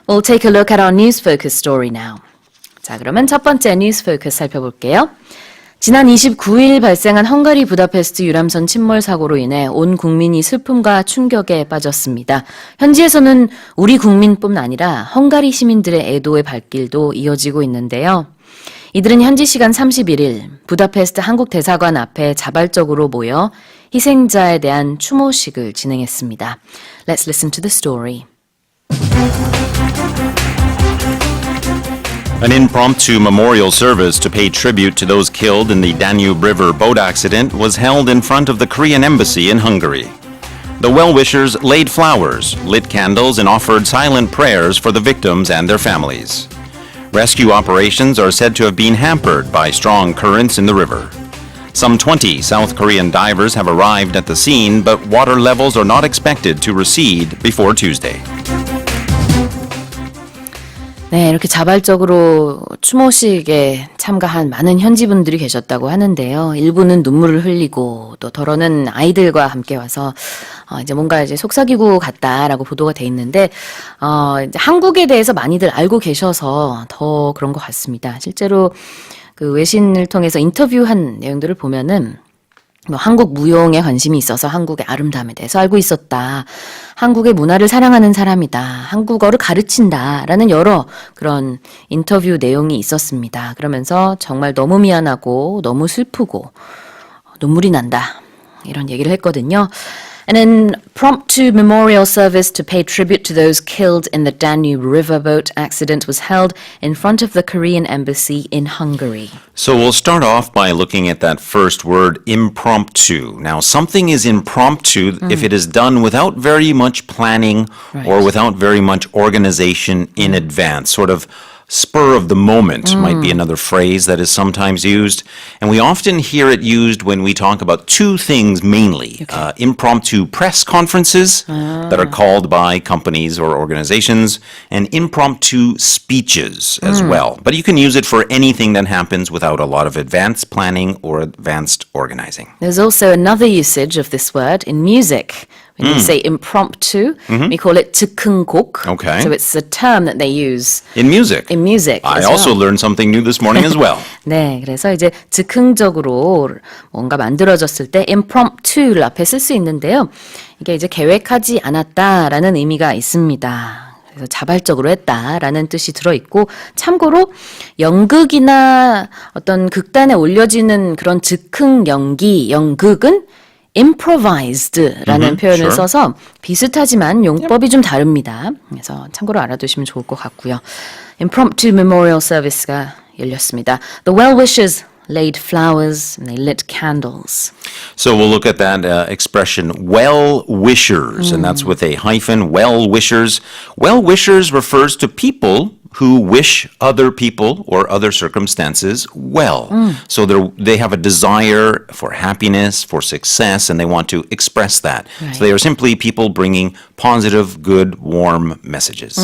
We'll take a look at our news focus story now. 자, 그러면 첫 번째 뉴스 포커스 살펴볼게요. 지난 29일 발생한 헝가리 부다페스트 유람선 침몰 사고로 인해 온 국민이 슬픔과 충격에 빠졌습니다. 현지에서는 우리 국민뿐 아니라 헝가리 시민들의 애도의 발길도 이어지고 있는데요. 이들은 현지 시간 31일 부다페스트 한국 대사관 앞에 자발적으로 모여 희생자에 대한 추모식을 진행했습니다. Let's listen to the story. An impromptu memorial service to pay tribute to those killed in the Danube River boat accident was held in front of the Korean embassy in Hungary. The well-wishers laid flowers, lit candles, and offered silent prayers for the victims and their families. Rescue operations are said to have been hampered by strong currents in the river. Some 20 South Korean divers have arrived at the scene, but water levels are not expected to recede before Tuesday. 네, 이렇게 자발적으로 추모식에 참가한 많은 현지 분들이 계셨다고 하는데요. 일부는 눈물을 흘리고 또 더러는 아이들과 함께 와서 이제 뭔가 이제 속삭이고 갔다라고 보도가 돼 있는데 이제 한국에 대해서 많이들 알고 계셔서 더 그런 것 같습니다. 실제로 그 외신을 통해서 인터뷰한 내용들을 보면은 뭐 한국 무용에 관심이 있어서 한국의 아름다움에 대해서 알고 있었다. 한국의 문화를 사랑하는 사람이다. 한국어를 가르친다라는 여러 그런 인터뷰 내용이 있었습니다. 그러면서 정말 너무 미안하고 너무 슬프고 눈물이 난다. 이런 얘기를 했거든요. An impromptu memorial service to pay tribute to those killed in the Danube riverboat accident was held in front of the Korean embassy in Hungary. So we'll start off by looking at that first word, impromptu. Now, something is impromptu if it is done without very much planning or without very much organization in advance, sort of spur of the moment might be another phrase that is sometimes used. And we often hear it used when we talk about two things mainly. Impromptu press conferences that are called by companies or organizations, and impromptu speeches as well. But you can use it for anything that happens without a lot of advanced planning or advanced organizing. There's also another usage of this word in music. When you say impromptu, we call it 즉흥곡. Okay. So it's a term that they use In music. in music I as also well. learned something new this morning as well. 네, 그래서 이제 즉흥적으로 뭔가 만들어졌을 때 impromptu를 앞에 쓸 수 있는데요. 이게 이제 계획하지 않았다라는 의미가 있습니다. 그래서 자발적으로 했다라는 뜻이 들어있고 참고로 연극이나 어떤 극단에 올려지는 그런 즉흥 연기, 연극은 improvised라는 표현을 sure. 써서 비슷하지만 용법이 좀 다릅니다. 그래서 참고로 알아두시면 좋을 것 같고요. Impromptu memorial service가 열렸습니다. The well-wishers laid flowers and they lit candles. So we'll look at that expression, well-wishers, and that's with a hyphen, well-wishers. Well-wishers refers to people who wish other people or other circumstances well. So they have a desire for happiness, for success, and they want to express that. Right. So they are simply people bringing positive, good, warm messages.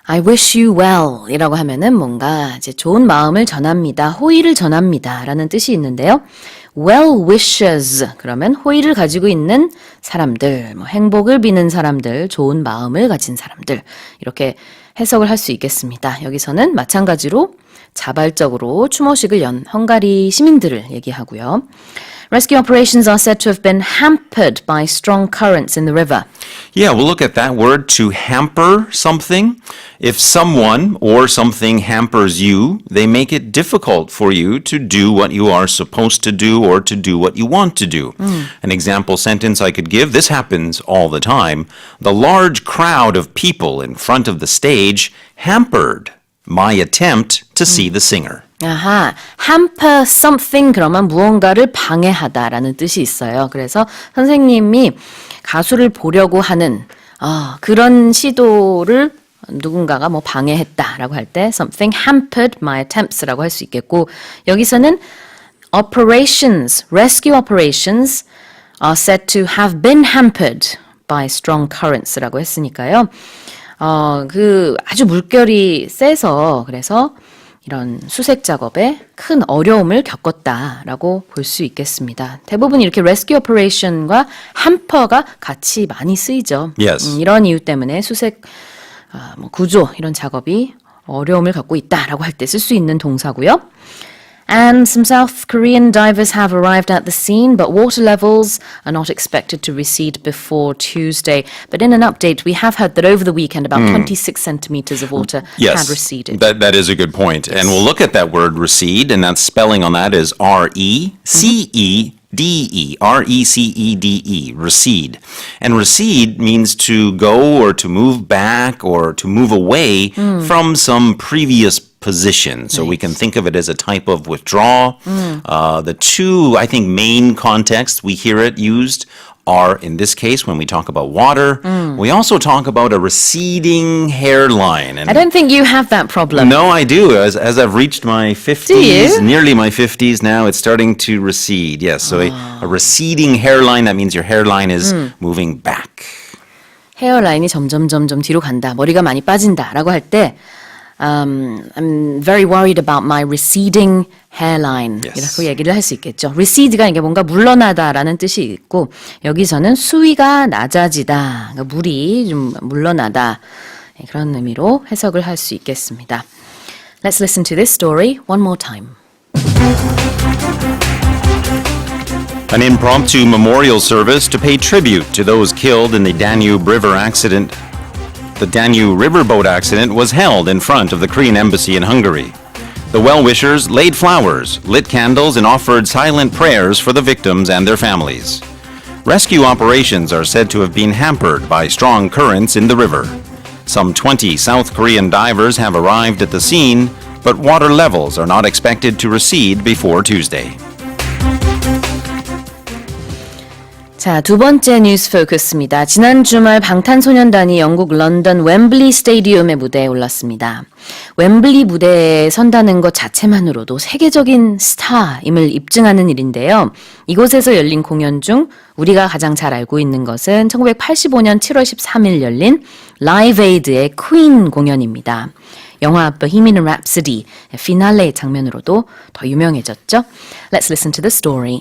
I wish you well 이라고 하면은 뭔가 이제 좋은 마음을 전합니다. 호의를 전합니다. 라는 뜻이 있는데요. well wishes 그러면 호의를 가지고 있는 사람들, 뭐 행복을 비는 사람들, 좋은 마음을 가진 사람들 이렇게 해석을 할 수 있겠습니다. 여기서는 마찬가지로 자발적으로 추모식을 연 헝가리 시민들을 얘기하고요. Rescue operations are said to have been hampered by strong currents in the river. Yeah, we'll look at that word, to hamper something. If someone or something hampers you, they make it difficult for you to do what you are supposed to do or to do what you want to do. An example sentence I could give, this happens all the time. The large crowd of people in front of the stage hampered my attempt to see the singer. 아하, hamper something 그러면 무언가를 방해하다라는 뜻이 있어요. 그래서 선생님이 가수를 보려고 하는 그런 시도를 누군가가 뭐 방해했다라고 할 때 something hampered my attempts라고 할 수 있겠고 여기서는 operations, rescue operations are said to have been hampered by strong currents라고 했으니까요. 그 아주 물결이 세서 그래서 이런 수색 작업에 큰 어려움을 겪었다라고 볼 수 있겠습니다. 대부분 이렇게 rescue operation과 hamper가 같이 많이 쓰이죠. Yes. 이런 이유 때문에 수색 뭐 구조 이런 작업이 어려움을 갖고 있다라고 할 때 쓸 수 있는 동사고요. And some South Korean divers have arrived at the scene, but water levels are not expected to recede before Tuesday. But in an update, we have heard that over the weekend, about 26 centimeters of water had receded. That is a good point. And we'll look at that word recede, and that spelling on that is R-E-C-E-D-E, R-E-C-E-D-E, recede. And recede means to go or to move back or to move away from some previous position. So we can think of it as a type of withdrawal. The two, I think, main contexts we hear it used are, in this case, when we talk about water, we also talk about a receding hairline. And I don't think you have that problem. no, I do. As I've reached my 50s, you? nearly my 50s now, it's starting to recede. Yes, so a receding hairline, that means your hairline is moving back. 헤어라인이 점점 뒤로 간다. 머리가 많이 빠진다라고 할 때 I'm very worried about my receding hairline. Yes. 이렇게 얘기를 할 수 있겠죠. recede가 이게 뭔가 물러나다라는 뜻이 있고 여기서는 수위가 낮아지다. 그러니까 물이 좀 물러나다. 그런 의미로 해석을 할 수 있겠습니다. Let's listen to this story one more time. An impromptu memorial service to pay tribute to those killed in the Danube River accident. The Danube riverboat accident was held in front of the Korean embassy in Hungary. The well-wishers laid flowers, lit candles, and offered silent prayers for the victims and their families. Rescue operations are said to have been hampered by strong currents in the river. Some 20 South Korean divers have arrived at the scene, but water levels are not expected to recede before Tuesday. 자, 두 번째 뉴스 포커스입니다. 지난 주말 방탄소년단이 영국 런던 웸블리 스테디움의 무대에 올랐습니다. 웸블리 무대에 선다는 것 자체만으로도 세계적인 스타임을 입증하는 일인데요. 이곳에서 열린 공연 중 우리가 가장 잘 알고 있는 것은 1985년 7월 13일 열린 라이브 에이드의 퀸 공연입니다. 영화 보헤미안 랩소디 피날레 장면으로도 더 유명해졌죠. Let's listen to the story.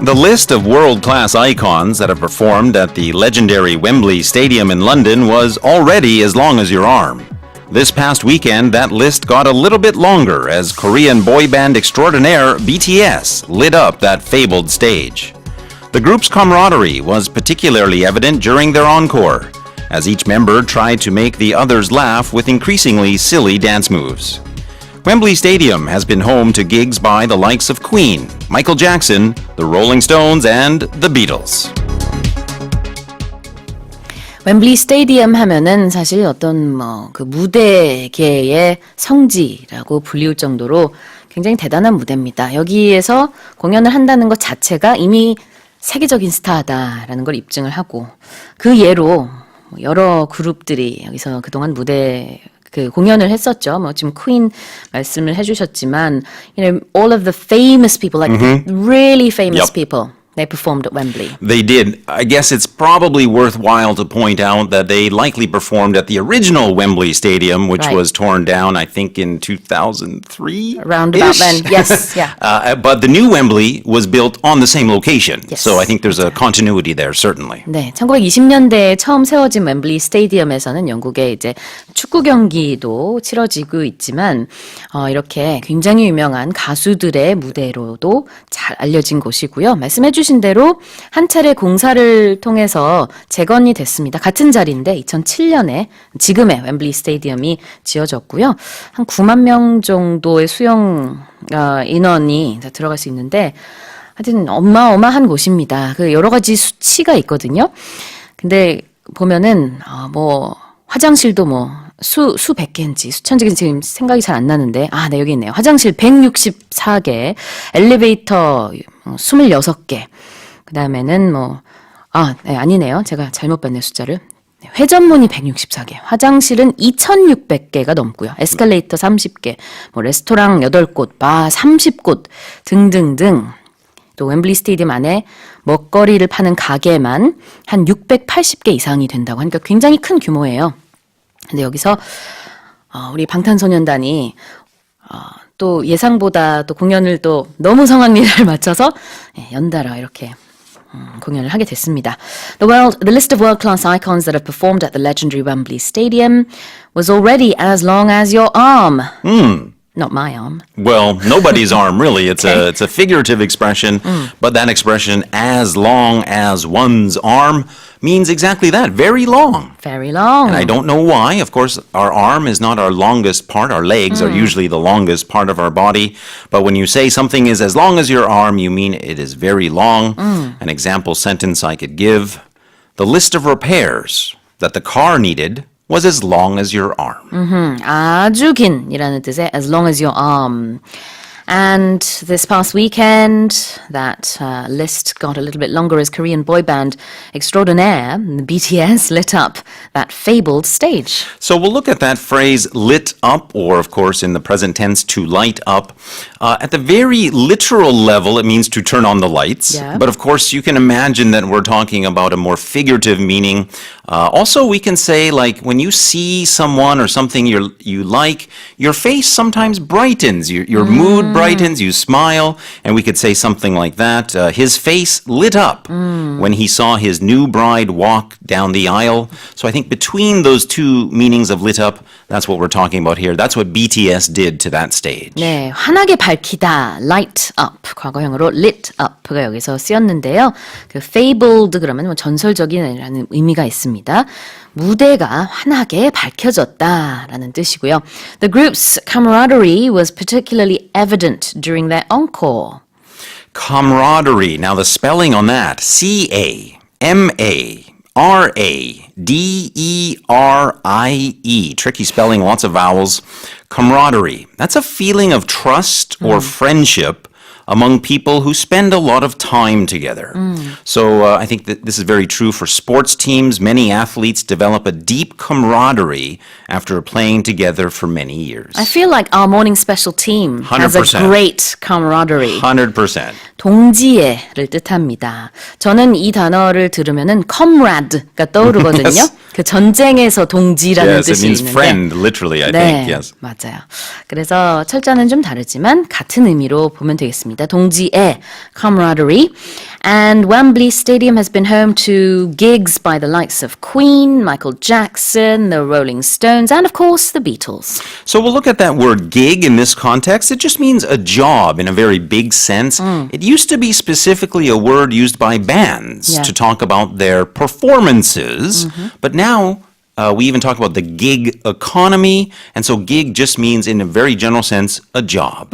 The list of world-class icons that have performed at the legendary Wembley Stadium in London was already as long as your arm. This past weekend, that list got a little bit longer as Korean boy band extraordinaire BTS lit up that fabled stage. The group's camaraderie was particularly evident during their encore, as each member tried to make the others laugh with increasingly silly dance moves. Wembley Stadium has been home to gigs by the likes of Queen, Michael Jackson, the Rolling Stones, and the Beatles. 웸블리 스테디움 하면은 사실 어떤 그 무대계의 성지라고 불리울 정도로 굉장히 대단한 무대입니다. 여기에서 공연을 한다는 것 자체가 이미 세계적인 스타다라는 걸 입증을 하고 그 예로 여러 그룹들이 여기서 그동안 무대 그 공연을 했었죠. 뭐 지금 퀸 말씀을 해주셨지만, you know, all of the famous people, like really famous Yep. people, they performed at Wembley. They did. I guess it's probably worthwhile to point out that they likely performed at the original Wembley Stadium, which Right. was torn down, I think, in 2003. Around about then, yes, yeah. But the new Wembley was built on the same location. Yes. So I think there's a continuity there, certainly. 네, 1920년대에 처음 세워진 웸블리 스테디움에서는 영국의 이제 축구 경기도 치러지고 있지만 이렇게 굉장히 유명한 가수들의 무대로도 잘 알려진 곳이고요. 말씀해주신 대로 한 차례 공사를 통해서 재건이 됐습니다. 같은 자리인데 2007년에 지금의 웸블리 스테디움이 지어졌고요. 한 9만 명 정도의 수용 인원이 들어갈 수 있는데 하여튼 어마어마한 곳입니다. 그 여러 가지 수치가 있거든요. 근데 보면은 뭐 화장실도 뭐 수백 개인지 수천 개인지 지금 생각이 잘 안 나는데 네 여기 있네요. 화장실 164개, 엘리베이터 26개. 그다음에는 네, 아니네요. 제가 잘못 봤네요, 숫자를. 회전문이 164개, 화장실은 2,600개가 넘고요. 에스컬레이터 30개, 뭐 레스토랑 8곳, 바 30곳 등등등. 또 웸블리 스테디움 안에 먹거리를 파는 가게만 한 680개 이상이 된다고 하니까 굉장히 큰 규모예요. 근데 여기서 우리 방탄소년단이 또 예상보다 또 공연을 또 너무 성황리를 맞춰서 연달아 이렇게 공연을 하게 됐습니다. The list of world-class icons that have performed at the legendary Wembley Stadium was already as long as your arm. Not my arm. Well, nobody's arm, really. It's a figurative expression, but that expression, as long as one's arm, means exactly that, very long. Very long. And I don't know why. Of course, our arm is not our longest part. Our legs are usually the longest part of our body. But when you say something is as long as your arm, you mean it is very long. An example sentence I could give: the list of repairs that the car needed was as long as your arm. 아주 긴이라는 뜻의 as long as your arm. And this past weekend, that list got a little bit longer as Korean boy band extraordinaire, the BTS, lit up that fabled stage. So we'll look at that phrase lit up, or of course in the present tense, to light up. At the very literal level, it means to turn on the lights. Yeah. But of course, you can imagine that we're talking about a more figurative meaning. Also, we can say, like, when you see someone or something you like, your face sometimes brightens, your mood brightens, you smile, and we could say something like that. His face lit up when he saw his new bride walk down the aisle. So I think between those two meanings of lit up, that's what we're talking about here. That's what BTS did to that stage. 네, 환하게 밝히다, light up, 과거형으로 lit up가 여기서 쓰였는데요. 그 fabled 그러면 뭐 전설적인이라는 의미가 있습니다. 무대가 환하게 밝혀졌다라는 뜻이고요. The group's camaraderie was particularly evident during their encore. Camaraderie. Now the spelling on that, C-A-M-A-R-A-D-E-R-I-E. Tricky spelling, lots of vowels. Camaraderie. That's a feeling of trust or friendship among people who spend a lot of time together. So I think that this is very true for sports teams. Many athletes develop a deep camaraderie after playing together for many years. I feel like our morning special team has a 100%. great camaraderie. 100%. 동지애를 뜻합니다. 저는 이 단어를 들으면은 comrade가 떠오르거든요. Yes. 그 전쟁에서 동지라는 Yes, it 뜻이 means 있는데. friend, literally, I 네, think. Yes. 맞아요. 그래서 철자는 좀 다르지만 같은 의미로 보면 되겠습니다. 동지애, camaraderie. And Wembley Stadium has been home to gigs by the likes of Queen, Michael Jackson, the Rolling Stones, and of course the Beatles. So we'll look at that word gig in this context. It just means a job in a very big sense. It used to be specifically a word used by bands Yeah. to talk about their performances, but now we even talk about the gig economy, and so gig just means, in a very general sense, a job.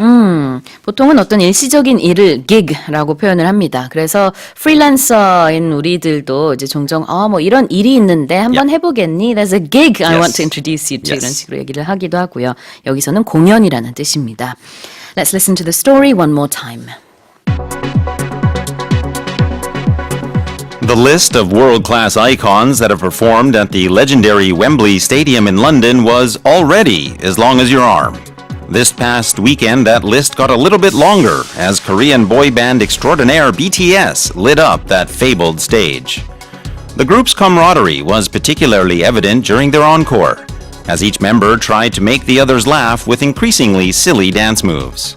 보통은 어떤 일시적인 일을 gig라고 표현을 합니다. 그래서 프리랜서인 우리들도 이제 종종 뭐 이런 일이 있는데 한번 해보겠니? There's a gig I Yes. want to introduce you to. Yes. 이런 식으로 얘기를 하기도 하고요. 여기서는 공연이라는 뜻입니다. Let's listen to the story one more time. The list of world-class icons that have performed at the legendary Wembley Stadium in London was already as long as your arm. This past weekend, that list got a little bit longer as Korean boy band extraordinaire BTS lit up that fabled stage. The group's camaraderie was particularly evident during their encore, as each member tried to make the others laugh with increasingly silly dance moves.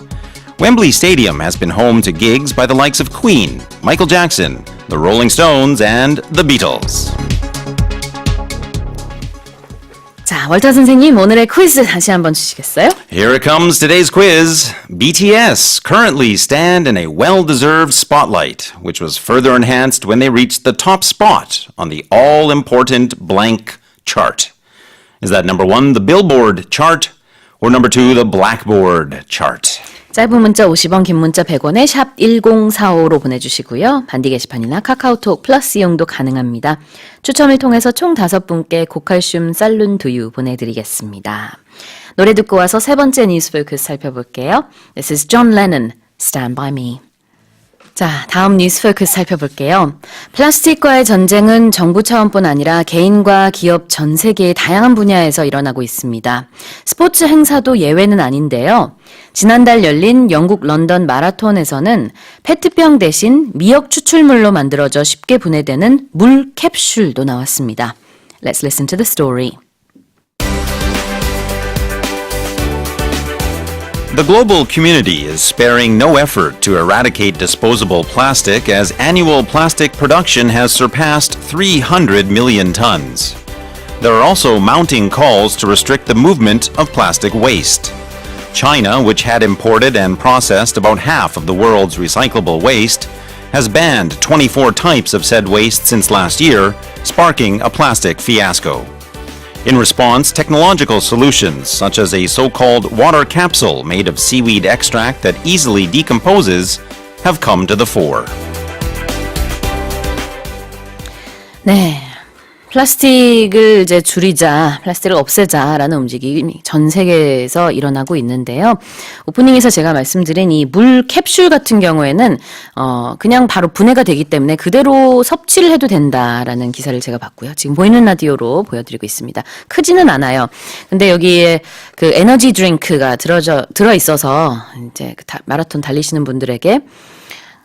Wembley Stadium has been home to gigs by the likes of Queen, Michael Jackson, the Rolling Stones, and the Beatles. 자, 월터 선생님 오늘의 퀴즈 다시 한번 주시겠어요? Here it comes, today's quiz. BTS currently stand in a well-deserved spotlight, which was further enhanced when they reached the top spot on the all-important blank chart. Is that number 1, the Billboard chart, or number 2, the Blackboard chart? 짧은 문자 50원, 긴 문자 100원에 샵 1045로 보내주시고요. 반디 게시판이나 카카오톡 플러스 이용도 가능합니다. 추첨을 통해서 총 5분께 고칼슘 쌀룬 두유 보내드리겠습니다. 노래 듣고 와서 세 번째 뉴스 포커스 살펴볼게요. This is John Lennon, Stand By Me. 자, 다음 뉴스 포커스 살펴볼게요. 플라스틱과의 전쟁은 정부 차원뿐 아니라 개인과 기업 전 세계의 다양한 분야에서 일어나고 있습니다. 스포츠 행사도 예외는 아닌데요. 지난달 열린 영국 런던 마라톤에서는 페트병 대신 미역 추출물로 만들어져 쉽게 분해되는 물 캡슐도 나왔습니다. Let's listen to the story. The global community is sparing no effort to eradicate disposable plastic as annual plastic production has surpassed 300 million tons. There are also mounting calls to restrict the movement of plastic waste. China, which had imported and processed about half of the world's recyclable waste, has banned 24 types of said waste since last year, sparking a plastic fiasco. In response, technological solutions such as a so-called water capsule made of seaweed extract that easily decomposes have come to the fore. 네. 플라스틱을 이제 줄이자, 플라스틱을 없애자라는 움직임이 전 세계에서 일어나고 있는데요. 오프닝에서 제가 말씀드린 이 물 캡슐 같은 경우에는 그냥 바로 분해가 되기 때문에 그대로 섭취를 해도 된다라는 기사를 제가 봤고요. 지금 보이는 라디오로 보여드리고 있습니다. 크지는 않아요. 근데 여기에 그 에너지 드링크가 들어 있어서 이제 마라톤 달리시는 분들에게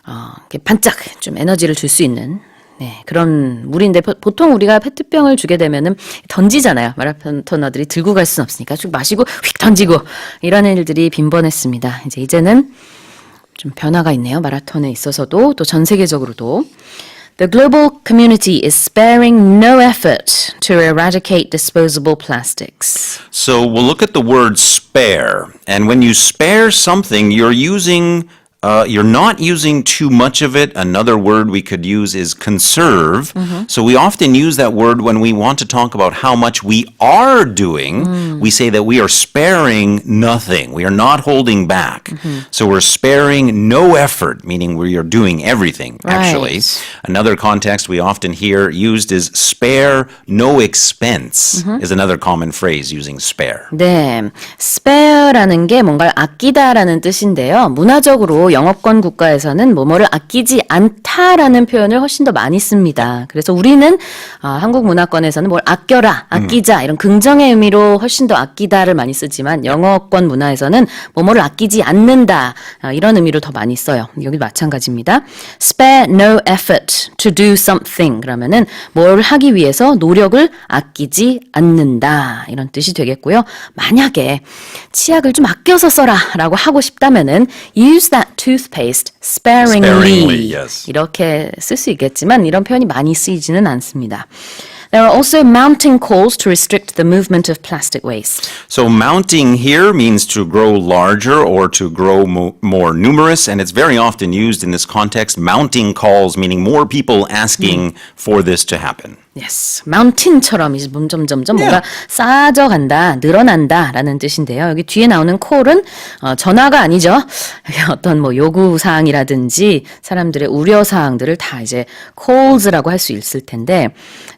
이렇게 반짝 좀 에너지를 줄 수 있는 네, 그런 물인데 보통 우리가 페트병을 주게 되면은 던지잖아요. 마라토너들이 들고 갈 수는 없으니까 쭉 마시고 휙 던지고 이런 일들이 빈번했습니다. 이제는 좀 변화가 있네요. 마라톤에 있어서도 또 전 세계적으로도. The global community is sparing no effort to eradicate disposable plastics. So we'll look at the word spare. And when you spare something, you're not using too much of it. Another word we could use is conserve. So we often use that word when we want to talk about how much we are doing. We say that we are sparing nothing. We are not holding back. So we're sparing no effort, meaning we are doing everything, actually. Right. Another context we often hear used is spare no expense is another common phrase using spare. 네, spare라는 게 뭔가를 아끼다라는 뜻인데요. 문화적으로 영어권 국가에서는 뭐뭐를 아끼지 않다라는 표현을 훨씬 더 많이 씁니다. 그래서 우리는 한국 문화권에서는 뭘 아껴라, 아끼자 이런 긍정의 의미로 훨씬 더 아끼다를 많이 쓰지만 영어권 문화에서는 뭐뭐를 아끼지 않는다 이런 의미로 더 많이 써요. 여기 마찬가지입니다. Spare no effort to do something 그러면은 뭘 하기 위해서 노력을 아끼지 않는다 이런 뜻이 되겠고요. 만약에 치약을 좀 아껴서 써라라고 하고 싶다면은 use that toothpaste sparingly. Yes. 이렇게 쓸 수 있겠지만 이런 표현이 많이 쓰이지는 않습니다. There are also mounting calls to restrict the movement of plastic waste. So mounting here means to grow larger or to grow more numerous, and it's very often used in this context. Mounting calls meaning more people asking for this to happen. Yes, mountain처럼 이제 점점 뭔가 쌓아져 간다, 늘어난다라는 뜻인데요. 여기 뒤에 나오는 콜은 전화가 아니죠. 어떤 뭐 요구 사항이라든지 사람들의 우려 사항들을 다 이제 calls라고 할 수 있을 텐데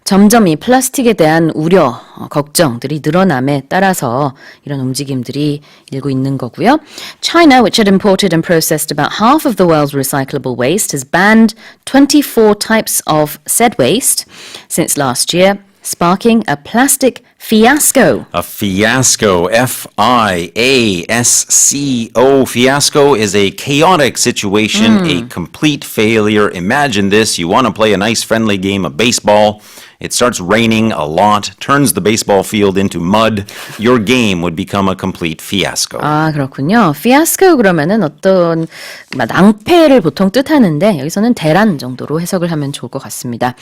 점점 이 플라스틱에 대한 우려, 걱정들이 늘어남에 따라서 이런 움직임들이 일고 있는 거고요. China, which had imported and processed about half of the world's recyclable waste, has banned 24 types of said waste since last year, sparking a plastic fiasco. A fiasco, F-I-A-S-C-O. Fiasco is a chaotic situation, a complete failure. Imagine this. You want to play a nice friendly game of baseball. It starts raining a lot, turns the baseball field into mud. Your game would become a complete fiasco. 아, 그렇군요. fiasco 그러면은 어떤 낭패를 보통 뜻하는데 여기서는 대란 정도로 해석을 하면 좋을 것 같습니다.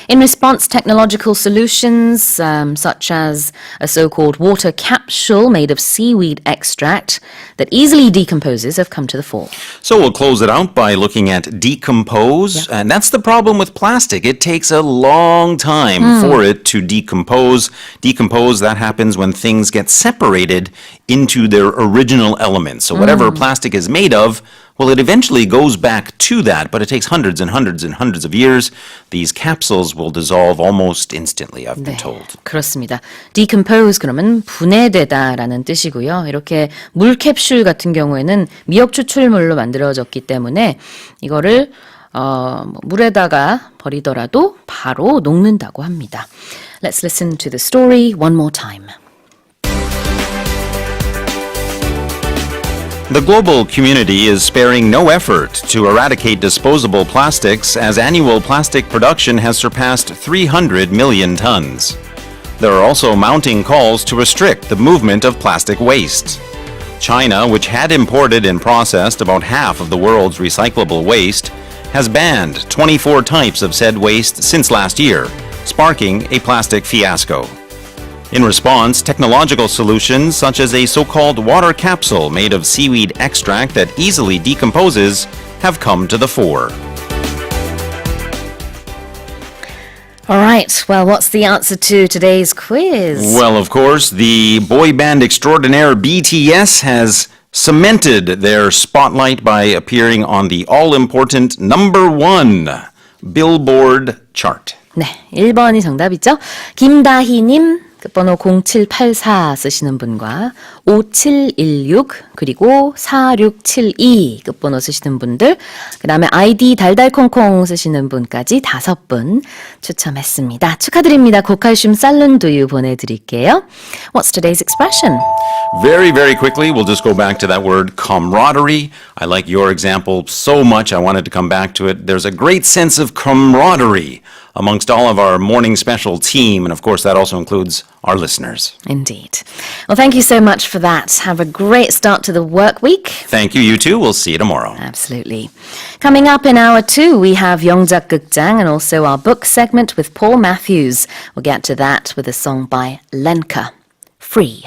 In response, technological solutions such as a so-called water capsule made of seaweed extract that easily decomposes have come to the fore. So we'll close it out by looking at decompose. And that's the problem with plastic. It takes a long time for it to decompose. Decompose, that happens when things get separated into their original elements. So whatever plastic is made of, well, it eventually goes back to that, but it takes hundreds and hundreds and hundreds of years. These capsules will dissolve almost instantly, I've been told. 그렇습니다. decompose 그러면 분해되다라는 뜻이고요. 이렇게 물 캡슐 같은 경우에는 미역 추출물로 만들어졌기 때문에 이거를 물에다가 버리더라도 바로 녹는다고 합니다. Let's listen to the story one more time. The global community is sparing no effort to eradicate disposable plastics as annual plastic production has surpassed 300 million tons. There are also mounting calls to restrict the movement of plastic waste. China, which had imported and processed about half of the world's recyclable waste, has banned 24 types of said waste since last year, sparking a plastic fiasco. In response, technological solutions such as a so-called water capsule made of seaweed extract that easily decomposes have come to the fore. All right, well, what's the answer to today's quiz? Well, of course, the boy band extraordinaire BTS has cemented their spotlight by appearing on the all-important #1 Billboard chart. 네, 1번이 정답이죠. 김다희님, 끝번호 0784 쓰시는 분과 5716 그리고 4672 끝번호 쓰시는 분들, 그 다음에 아이디 달달콩콩 쓰시는 분까지 5분 추첨했습니다. 축하드립니다. 고칼슘 쌀룬두유 보내드릴게요. What's today's expression? Very, very quickly, we'll just go back to that word camaraderie. I like your example so much, I wanted to come back to it. There's a great sense of camaraderie amongst all of our morning special team, and of course that also includes our listeners. Indeed. Well, thank you so much for that. Have a great start to the work week. Thank you, you too. We'll see you tomorrow. Absolutely. Coming up in hour 2, we have 영작 극장 and also our book segment with Paul Matthews. We'll get to that with a song by Lenka, Free.